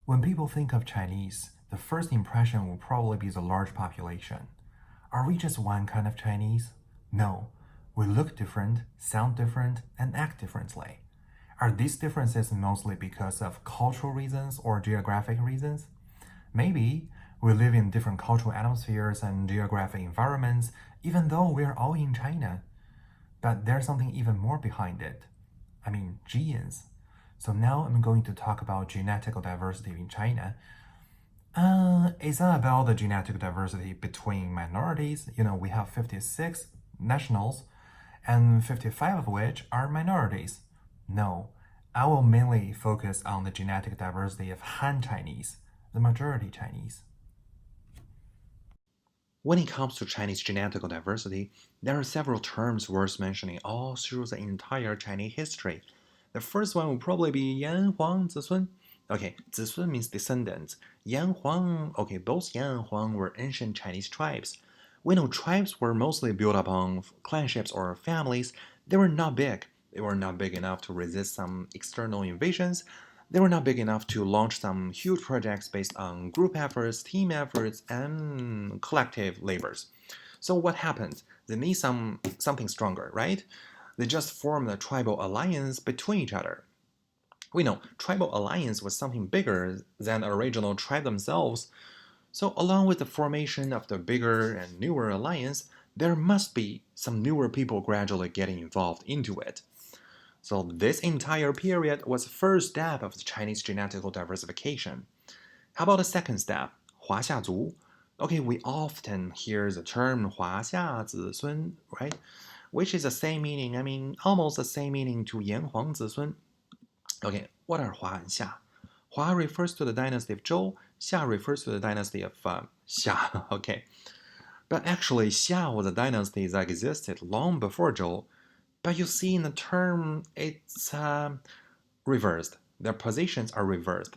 When people think of Chinese, the first impression will probably be the large population. Are we just one kind of Chinese? No. We look different, sound different, and act differently. Are these differences mostly because of cultural reasons or geographic reasons? Maybe we live in different cultural atmospheres and geographic environments, even though we're all in China. But there's something even more behind it. I mean, genes. So now I'm going to talk about genetical diversity in China. It's not about the genetic diversity between minorities. We have 56 nationals, and 55 of which are minorities. No, I will mainly focus on the genetic diversity of Han Chinese, the majority Chinese. When it comes to Chinese genetical diversity, there are several terms worth mentioning all through the entire Chinese history. The first one will probably be Yan Huang Zicun. Okay, Zicun means descendants. Yan Huang, okay, those Yan Huang were ancient Chinese tribes. We know tribes were mostly built upon clanships or families. They were not big. They were not big enough to resist some external invasions. They were not big enough to launch some huge projects based on group efforts, team efforts, and collective labors. So what happens? They need something stronger, right? They just formed a tribal alliance between each other. We know tribal alliance was something bigger than the original tribe themselves. So along with the formation of the bigger and newer alliance, there must be some newer people gradually getting involved into it. So this entire period was the first step of the Chinese genetical diversification. How about the second step, 华夏族? Okay, we often hear the term 华夏子孙, right? Which is the same meaning, almost the same meaning to 炎黄子孙. Okay, what are 华 and 夏? 华 refers to the dynasty of Zhou, 夏 refers to the dynasty of Xia. Okay, but actually, Xia was a dynasty that existed long before Zhou. But you see, in the term, it's reversed. Their positions are reversed.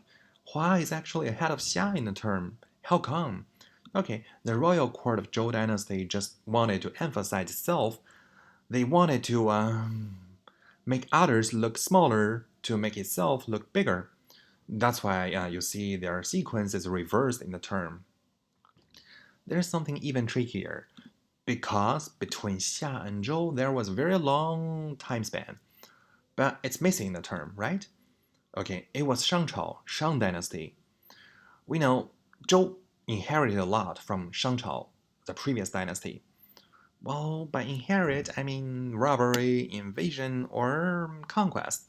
Hua is actually ahead of Xia in the term. How come? Okay, the royal court of Zhou dynasty just wanted to emphasize itself. They wanted to make others look smaller to make itself look bigger. That's why you see their sequence is reversed in the term. There's something even trickier because between Xia and Zhou there was a very long time span, but it's missing the term, right? Okay, it was Shangchao, Shang Dynasty. We know Zhou inherited a lot from Shangchao, the previous dynasty. Well, by inherit, I mean robbery, invasion, or conquest.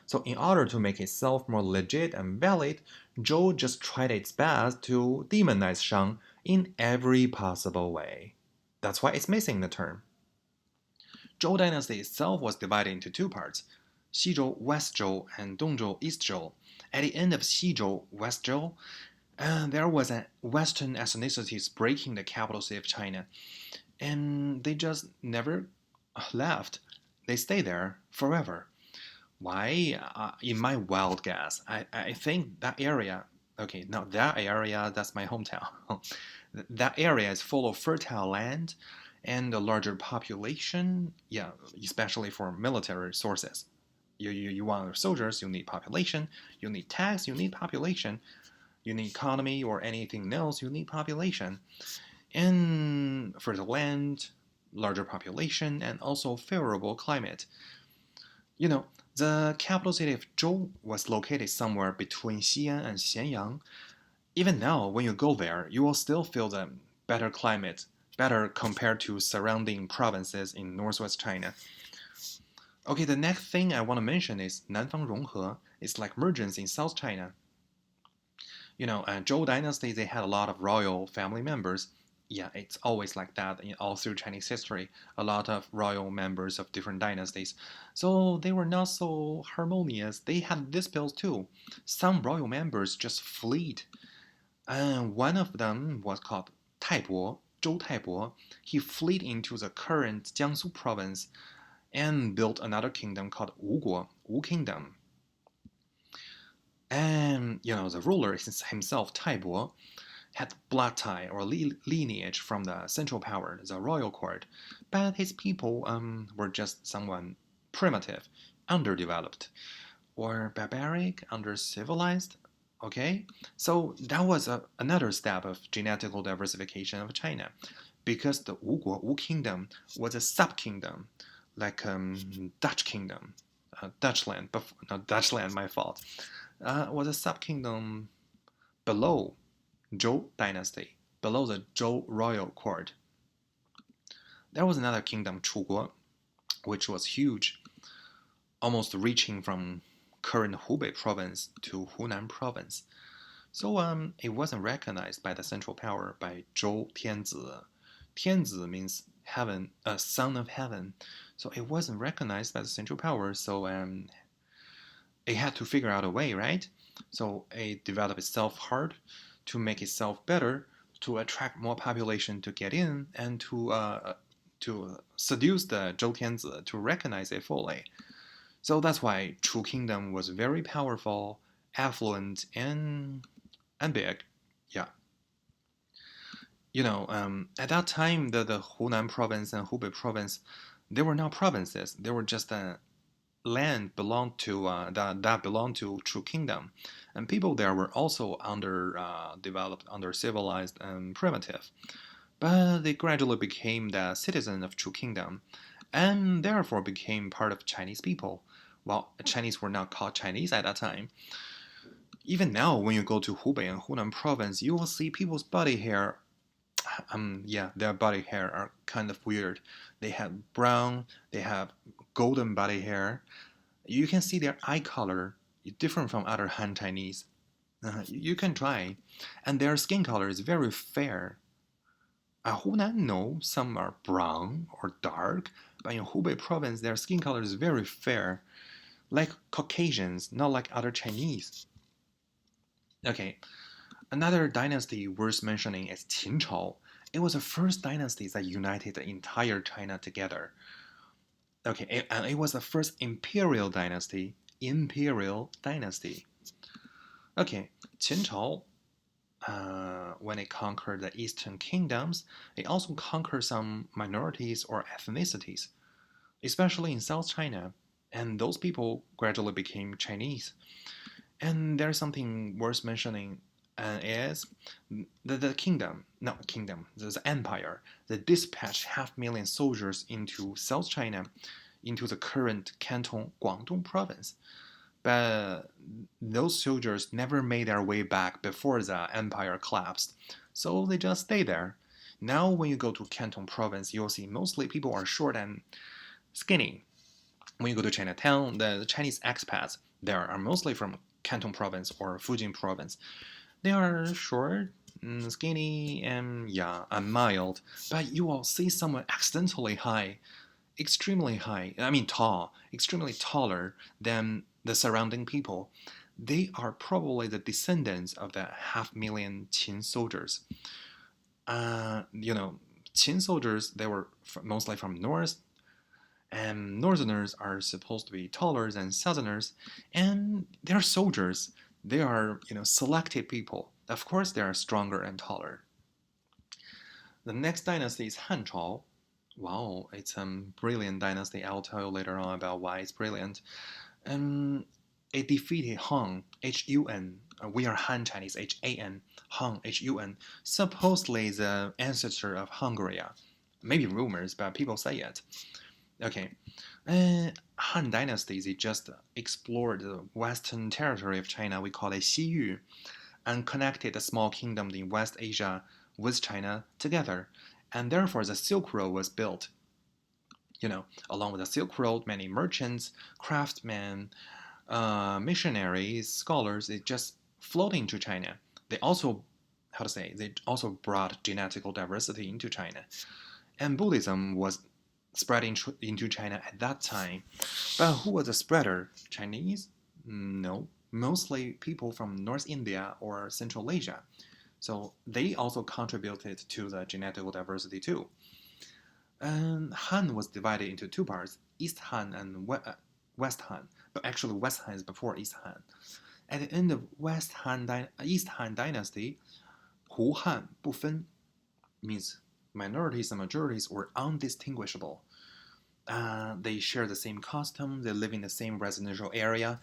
So, in order to make itself more legit and valid, Zhou just tried its best to demonize Shang in every possible way. That's why it's missing the term. Zhou dynasty itself was divided into two parts, Xizhou, West Zhou, and Dongzhou, East Zhou. At the end of Xizhou, West Zhou, there was a Western ethnicities breaking the capital city of China, and they just never left. They stayed there forever. Why? In my wild guess, I think that area, okay, not that area, that's my hometown. That area is full of fertile land and a larger population, yeah, especially for military sources. You want soldiers, you need population, you need tax, you need population, you need economy or anything else, you need population. And for the land, larger population, and also favorable climate. You know, the capital city of Zhou was located somewhere between Xi'an and Xianyang. Even now, when you go there, you will still feel the better climate, better compared to surrounding provinces in northwest China. Okay, the next thing I want to mention is Nanfang Ronghe. It's like mergence in South China. Zhou dynasty, they had a lot of royal family members. Yeah, it's always like that in all through Chinese history. A lot of royal members of different dynasties. So they were not so harmonious. They had disputes too. Some royal members just fled. And one of them was called Taibo, Zhou Taibo. He fled into the current Jiangsu province and built another kingdom called Wuguo, Wu Kingdom. And the ruler himself, Taibo, had blood tie or lineage from the central power, the royal court, but his people were just someone primitive, underdeveloped, or barbaric, undercivilized. Okay, so that was another step of genetical diversification of China, because the Wu Kingdom was a sub-kingdom, like Dutch Kingdom, Dutchland, not Dutchland, my fault, was a sub-kingdom below Zhou dynasty, below the Zhou royal court. There was another kingdom, Chuguo, which was huge, almost reaching from current Hubei province to Hunan province. So it wasn't recognized by the central power, by Zhou Tianzi. Tianzi means heaven, son of heaven. So it wasn't recognized by the central power. So it had to figure out a way, right? So it developed itself hard to make itself better, to attract more population to get in, and to seduce the Zhou Tianzi to recognize it fully. So that's why Shu Kingdom was very powerful, affluent, and big. Yeah. At that time, the Hunan province and Hubei province, they were not provinces. They were just land belonged to that belonged to Shu Kingdom, and people there were also underdeveloped, under-civilized, and primitive. But they gradually became the citizens of Shu Kingdom, and therefore became part of Chinese people. Well, Chinese were not called Chinese at that time. Even now, when you go to Hubei and Hunan province, you will see people's body hair. Yeah, their body hair are kind of weird. They have brown, they have golden body hair. You can see their eye color different from other Han Chinese. You can try, and their skin color is very fair. Hunan, no, some are brown or dark, but in Hubei province, their skin color is very fair, like Caucasians, not like other Chinese. Okay, another dynasty worth mentioning is Qin Chao. It was the first dynasty that united the entire China together. Okay, and it was the first imperial dynasty. Imperial dynasty. Okay, Qin Chao, when it conquered the eastern kingdoms, it also conquered some minorities or ethnicities, especially in South China, and those people gradually became Chinese. And there's something worth mentioning is the kingdom, not kingdom, the empire, that dispatched 500,000 soldiers into South China, into the current Canton Guangdong province. But those soldiers never made their way back before the empire collapsed, so they just stay there. Now, when you go to Canton province, you'll see mostly people are short and skinny. When you go to Chinatown, the Chinese expats there are mostly from Canton province or Fujian province. They are short, skinny, and yeah, and mild. But you will see someone accidentally high, extremely high, I mean tall, extremely taller than the surrounding people. They are probably the descendants of the 500,000 Qin soldiers. Qin soldiers, they were mostly from north, and northerners are supposed to be taller than southerners, and they're soldiers. They are, selected people. Of course, they are stronger and taller. The next dynasty is Han Chao. Wow, it's a brilliant dynasty. I'll tell you later on about why it's brilliant. It defeated Han, Hun. We are Han Chinese, Han. Han, Hun. Supposedly the ancestor of Hungary. Maybe rumors, but people say it. Okay. Han dynasty, they just explored the western territory of China. We call it Xiyu, and connected a small kingdom in West Asia with China together. And therefore, the Silk Road was built. Along with the Silk Road, many merchants, craftsmen, missionaries, scholars, they just flowed into China. They also, they also brought genetical diversity into China. And Buddhism was spreading into China at that time. But who was the spreader? Chinese? No, mostly people from North India or Central Asia. So they also contributed to the genetical diversity too. And Han was divided into two parts, East Han and West Han. But actually, West Han is before East Han. At the end of East Han dynasty, Hu Han 不分 means minorities and majorities were undistinguishable. They share the same costume, they live in the same residential area,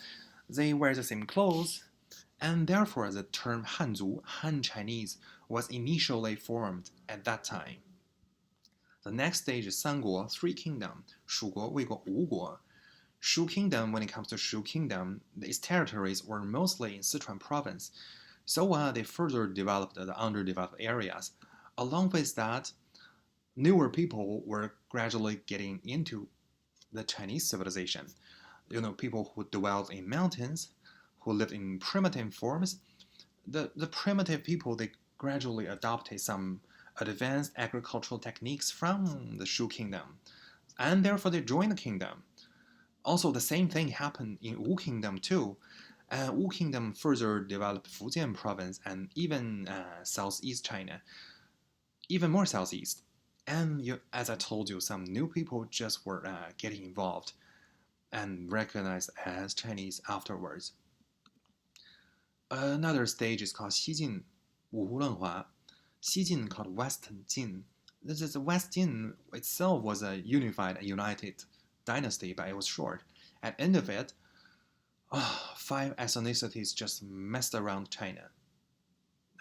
they wear the same clothes, And therefore the term Hanzu, Han Chinese, was initially formed at that time. The next stage is Sanguo, Three Kingdom, 蜀国、魏国、吴国. Shu Kingdom, when it comes to Shu Kingdom, its territories were mostly in Sichuan province, so they further developed the underdeveloped areas. Along with that, newer people were gradually getting into the Chinese civilization. People who dwelled in mountains, who lived in primitive forms. The primitive people, they gradually adopted some advanced agricultural techniques from the Shu Kingdom, and therefore they joined the kingdom. Also, the same thing happened in Wu Kingdom too. Wu Kingdom further developed Fujian province and even southeast China, even more southeast. And as I told you, some new people just were getting involved and recognized as Chinese afterwards. Another stage is called Xijin, Wu Hu Lenhua. Xijin called West Jin. The West Jin itself was a unified and united dynasty, but it was short. At the end of it, 5 ethnicities just messed around China.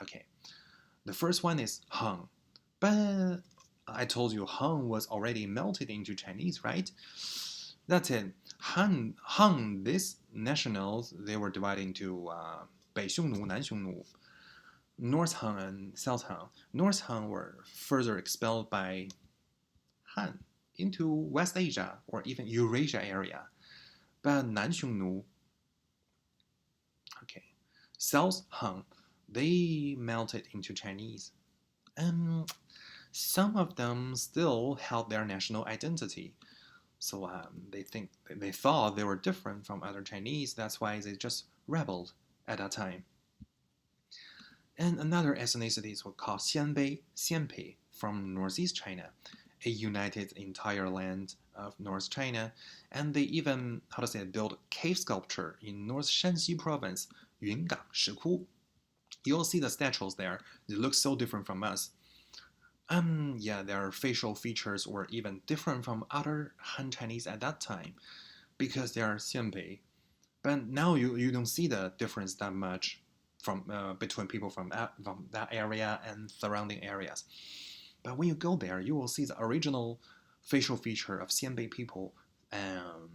Okay, the first one is Han. But I told you Han was already melted into Chinese, right? That's it. Han, these nationals, they were divided into 北匈奴, 南匈奴, North Han and South Han. North Han were further expelled by Han into West Asia or even Eurasia area. But Nan Xiongnu, okay, South Han, they melted into Chinese. And some of them still held their national identity. So they thought they were different from other Chinese. That's why they just rebelled at that time. And another ethnicities were called Xianpei from northeast China. It united the entire land of North China, and they even, built cave sculpture in North Shanxi province, Yungang, Shiku. You'll see the statues there. They look so different from us. Their facial features were even different from other Han Chinese at that time because they are Xianpei. But now you don't see the difference that much from between people from that area and surrounding areas. But when you go there, you will see the original facial feature of Xianpei people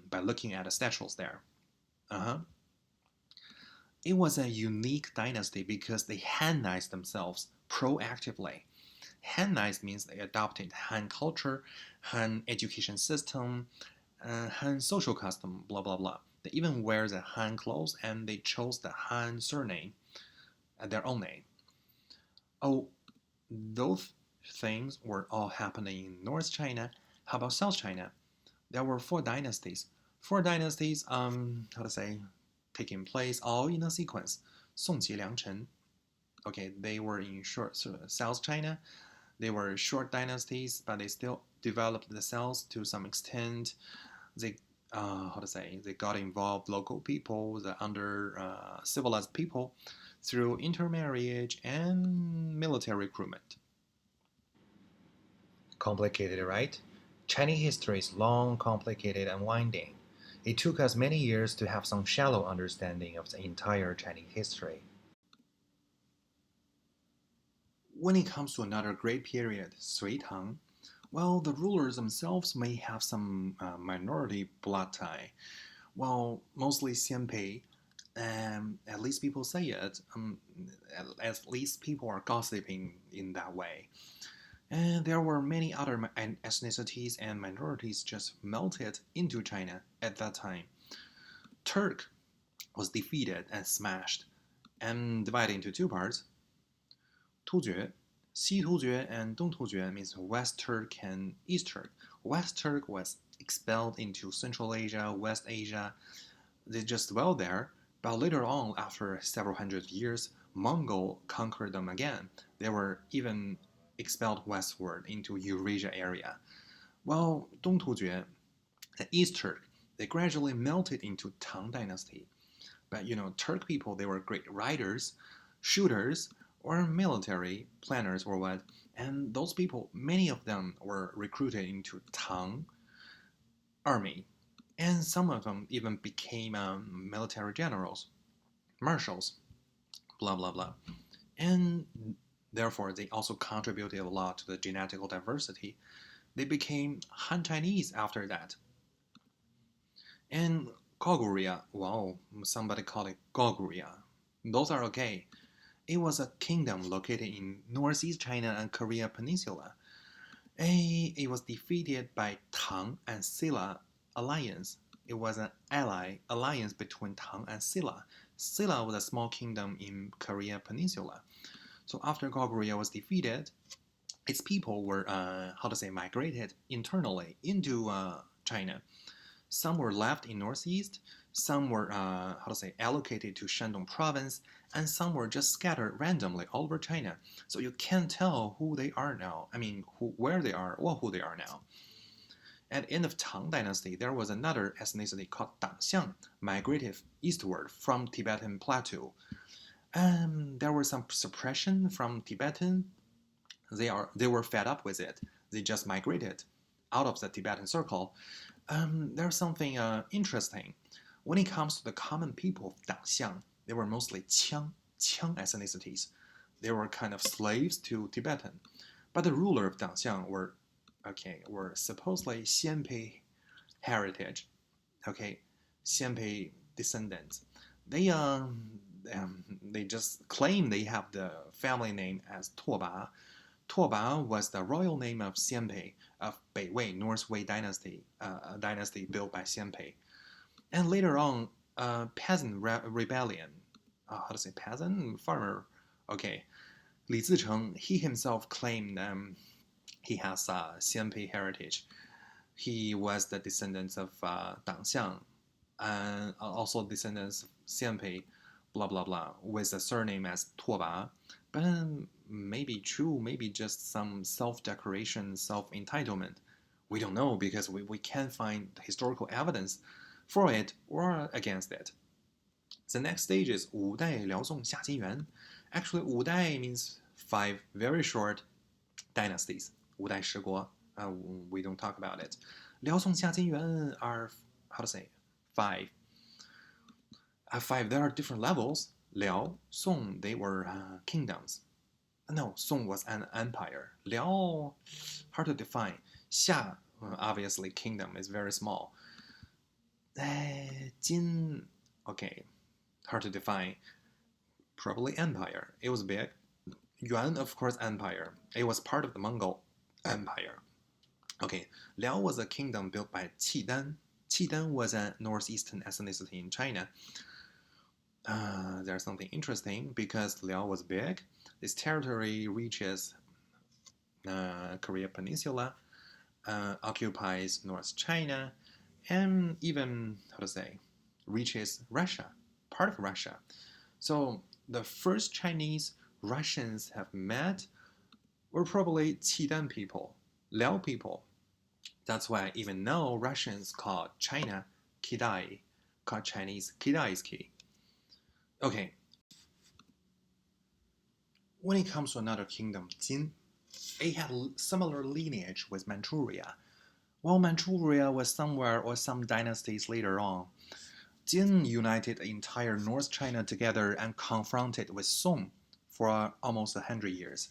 by looking at the statues there. It was a unique dynasty because they Hanized themselves proactively. Hanized means they adopted Han culture, Han education system, Han social custom, blah blah blah. They even wear the Han clothes and they chose the Han surname, their own name. Oh, those things were all happening in North China. How about South China? There were 4 dynasties. 4 dynasties, taking place all in a sequence. Songqi, Liangchen. Okay, they were in South China. They were short dynasties, but they still developed themselves to some extent. They they got involved local people, the under civilized people, through intermarriage and military recruitment. Complicated, right? Chinese history is long, complicated, and winding. It took us many years to have some shallow understanding of the entire Chinese history. When it comes to another great period, Sui Tang, well, the rulers themselves may have some minority blood tie. Well, mostly Xianpei, at least people say it. At least people are gossiping in that way. And there were many other ethnicities and minorities just melted into China at that time. Turk was defeated and smashed and divided into 2 parts. Tujue, Xi Tujue and Dong Tujue means West Turk and East Turk. West Turk was expelled into Central Asia, West Asia. They just dwelled there, but later on, after several hundred years, Mongol conquered them again. They were even expelled westward into Eurasia area. While Dong Tujue, the East Turk, they gradually melted into Tang Dynasty. But Turk people, they were great riders, shooters, or military planners or what. And those people, many of them were recruited into Tang army. And some of them even became military generals, marshals. blah, blah, blah. And therefore, they also contributed a lot to the genetical diversity. They became Han Chinese after that. And Goguryeo, well, somebody called it Goguryeo. Those are okay. It was a kingdom located in northeast China and Korea Peninsula. It was defeated by Tang and Silla alliance. It was an alliance between Tang and Silla. Silla was a small kingdom in Korea Peninsula. So after Goguryeo was defeated, its people were migrated internally into China. Some were left in northeast, some were allocated to Shandong province, and some were just scattered randomly all over China. So you can't tell who they are now. I mean, where they are or who they are now. At the end of Tang Dynasty, there was another ethnicity called Dangxiang, migrated eastward from Tibetan Plateau. There was some suppression from Tibetan. They were fed up with it. They just migrated out of the Tibetan circle. There's something interesting. When it comes to the common people of Dangxiang, they were mostly Qiang ethnicities. They were kind of slaves to Tibetan. But the ruler of Dangxiang were supposedly Xianpei heritage. Okay, Xianpei descendants. They just claim they have the family name as Tuoba. Tuoba was the royal name of Xianpei of Beiwei, North Wei dynasty, a dynasty built by Xianpei. And later on, peasant rebellion. How to say peasant? Farmer. Okay. Li Zicheng, he himself claimed he has Xianpei heritage. He was the descendant of Dangxiang, and also descendants of Xianpei, blah blah blah, with a surname as Tuoba. But maybe true, maybe just some self-declaration, self-entitlement. We don't know because we can't find historical evidence for it or against it. The next stage is 五代辽宋夏金元. Actually, 五代 means 5 very short dynasties. 五代十国. We don't talk about it. 辽宋夏金元 are, how to say, 5. 5, there are different levels. Liao, Song, they were kingdoms. No, Song was an empire. Liao, hard to define. Xia, obviously, kingdom is very small. Jin, okay, hard to define. Probably empire. It was big. Yuan, of course, empire. It was part of the Mongol Empire. Okay, Liao was a kingdom built by Qidan. Qidan was a northeastern ethnicity in China. There's something interesting because Liao was big. This territory reaches Korea Peninsula, occupies North China, and even, reaches Russia, part of Russia. So the first Chinese Russians have met were probably Qidan people, Liao people. That's why even now Russians call China Kidai, call Chinese Kidaiski. Okay. When it comes to another kingdom, Jin, it had similar lineage with Manchuria. While Manchuria was somewhere or some dynasties later on, Jin united the entire North China together and confronted with Song for almost 100 years.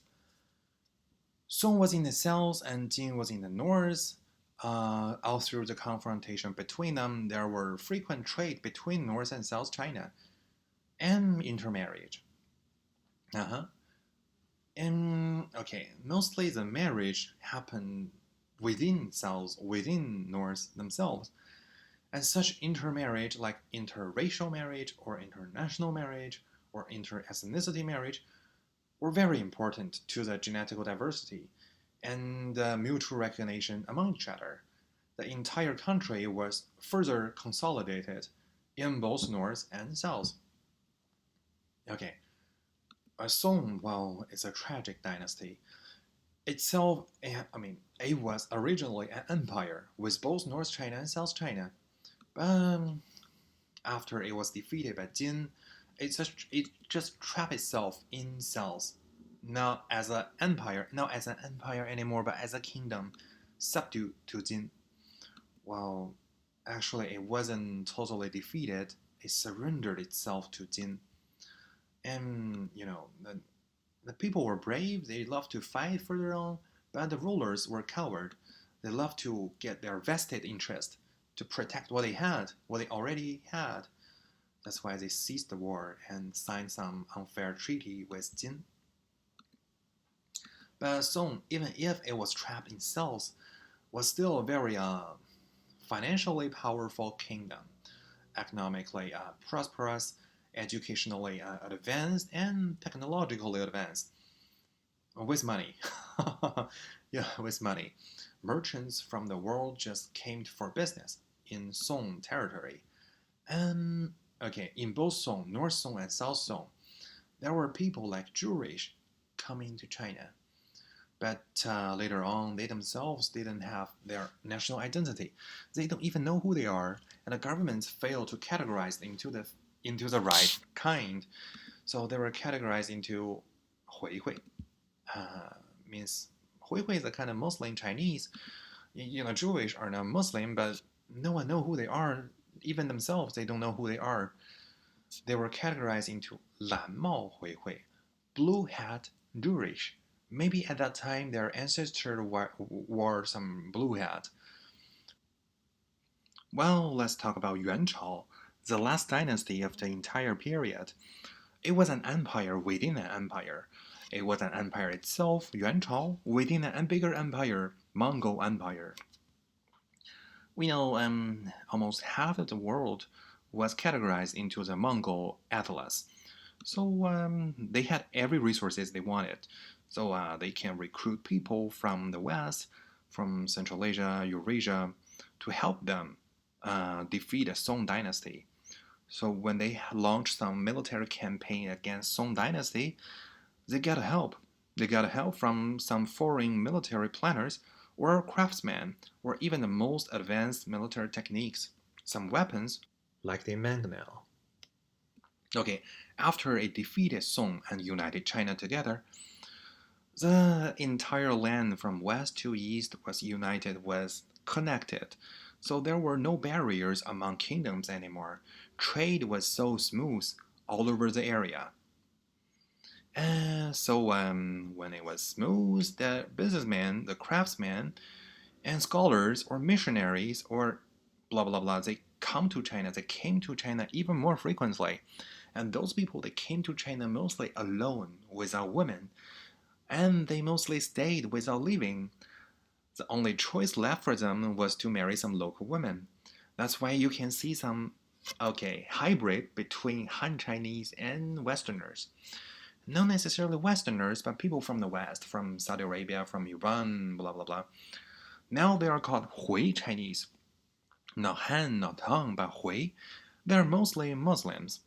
Song was in the south and Jin was in the north. All through the confrontation between them, there were frequent trade between North and South China and intermarriage. And mostly the marriage happened within North themselves. And such intermarriage, like interracial marriage or international marriage or interethnicity marriage, were very important to the genetical diversity and the mutual recognition among each other. The entire country was further consolidated in both North and South. Okay, Song, well, is a tragic dynasty. Itself, it was originally an empire with both North China and South China. But after it was defeated by Jin, it just trapped itself in South, not as an empire anymore, but as a kingdom subdued to Jin. Well, actually, it wasn't totally defeated. It surrendered itself to Jin. And the people were brave. They loved to fight further on, but the rulers were coward. They loved to get their vested interest to protect what they had, what they already had. That's why they ceased the war and signed some unfair treaty with Jin. But Song, even if it was trapped in cells, was still a very financially powerful kingdom, economically prosperous, educationally advanced, and technologically advanced. With money. Yeah, with money. Merchants from the world just came for business in Song territory. And okay, in both Song, North Song and South Song, there were people like Zhurish coming to China. But later on, they themselves didn't have their national identity. They don't even know who they are, and the government failed to categorize them into the right kind. So they were categorized into Hui Hui, means Hui Hui is a kind of Muslim Chinese. Jewish are not Muslim, but no one know who they are. Even themselves, they don't know who they are. They were categorized into Lan Mao Hui Hui, blue hat Jewish. Maybe at that time their ancestors wore some blue hat. Well, let's talk about Yuan Chao, the last dynasty of the entire period. It was an empire within an empire. It was an empire itself, Yuan Chao, within an bigger empire, Mongol Empire. We know almost half of the world was categorized into the Mongol Atlas. So they had every resources they wanted. So they can recruit people from the West, from Central Asia, Eurasia, to help them defeat the Song dynasty. So when they launched some military campaign against Song dynasty, they got help. They got help from some foreign military planners or craftsmen or even the most advanced military techniques. Some weapons like the mangonel. Okay, after it defeated Song and united China together, the entire land from west to east was united, was connected. So there were no barriers among kingdoms anymore. Trade was so smooth all over the area. So when it was smooth, the businessmen, the craftsmen, and scholars or missionaries or blah blah blah, they come to China. They came to China even more frequently, and those people they came to China mostly alone, without women, and they mostly stayed without leaving. The only choice left for them was to marry some local women. That's why you can see some hybrid between Han Chinese and Westerners. Not necessarily Westerners, but people from the West, from Saudi Arabia, from Iran, blah blah blah. Now they are called Hui Chinese. Not Han, not Tang, but Hui. They're mostly Muslims.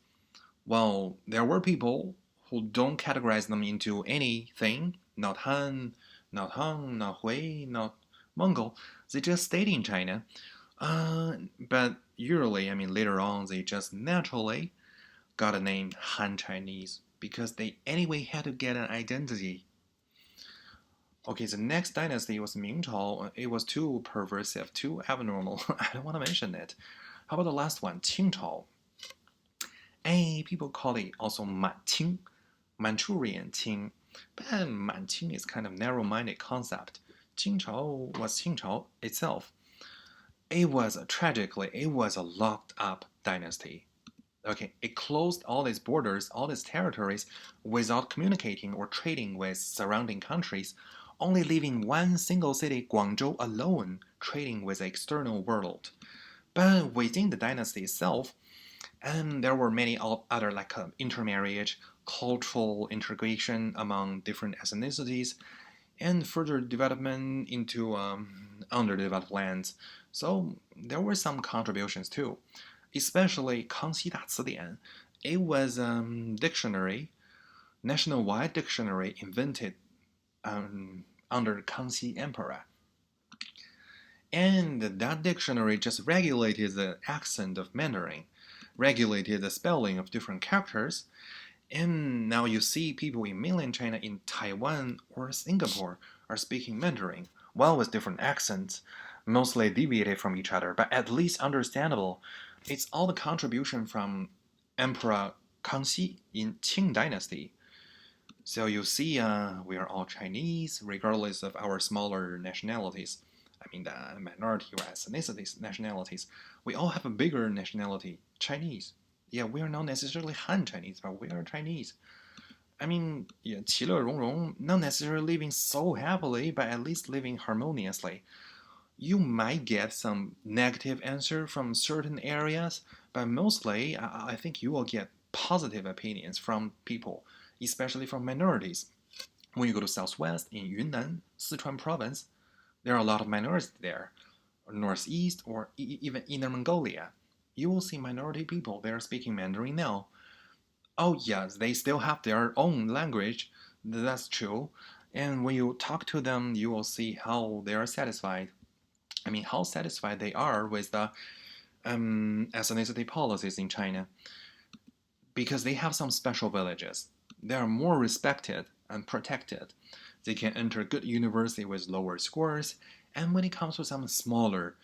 Well, there were people who don't categorize them into anything, not Han, not Hung, not Hui, not Mongol. They just stayed in China. But usually, later on, they just naturally got a name Han Chinese because they anyway had to get an identity. Okay, the next dynasty was Ming Chao. It was too perversive, too abnormal. I don't want to mention it. How about the last one, Qing Chao? People call it also Manqing, Manchurian Qing. But Manqing is kind of narrow-minded concept. Qing Chao was Qing Chao itself. It was a locked up dynasty. Okay, it closed all its borders, all its territories, without communicating or trading with surrounding countries, only leaving one single city, Guangzhou, alone, trading with the external world. But within the dynasty itself, there were many other like intermarriage, cultural integration among different ethnicities, and further development into underdeveloped lands. So there were some contributions too, especially 康熙大词典. It was a dictionary, nationwide dictionary invented under Kangxi Emperor. And that dictionary just regulated the accent of Mandarin, regulated the spelling of different characters. And now you see people in mainland China, in Taiwan or Singapore, are speaking Mandarin, well with different accents, mostly deviated from each other, but at least understandable. It's all the contribution from Emperor Kangxi in Qing Dynasty. So you see, we are all Chinese, regardless of our smaller nationalities. I mean, the minority or ethnicities, nationalities. We all have a bigger nationality, Chinese. Yeah, we are not necessarily Han Chinese, but we are Chinese. I mean, yeah, 其乐融融, not necessarily living so happily, but at least living harmoniously. You might get some negative answer from certain areas, but mostly I think you will get positive opinions from people, especially from minorities. When you go to Southwest in Yunnan, Sichuan province, there are a lot of minorities there. Northeast or even Inner Mongolia, you will see minority people there speaking Mandarin now. Oh yes, they still have their own language. That's true. And when you talk to them, you will see how they are satisfied. I mean, how satisfied they are with the ethnicity policies in China, because they have some special villages. They are more respected and protected. They can enter good university with lower scores. And when it comes to some smaller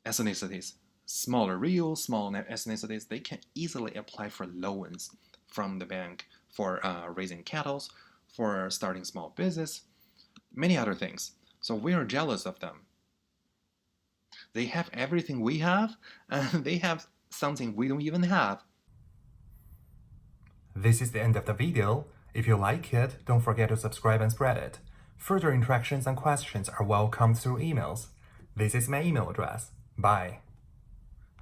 ethnicities, real small ethnicities, they can easily apply for loans from the bank for raising cattle, for starting small business, many other things. So we are jealous of them. They have everything we have, and they have something we don't even have. This is the end of the video. If you like it, don't forget to subscribe and spread it. Further interactions and questions are welcome through emails. This is my email address. Bye.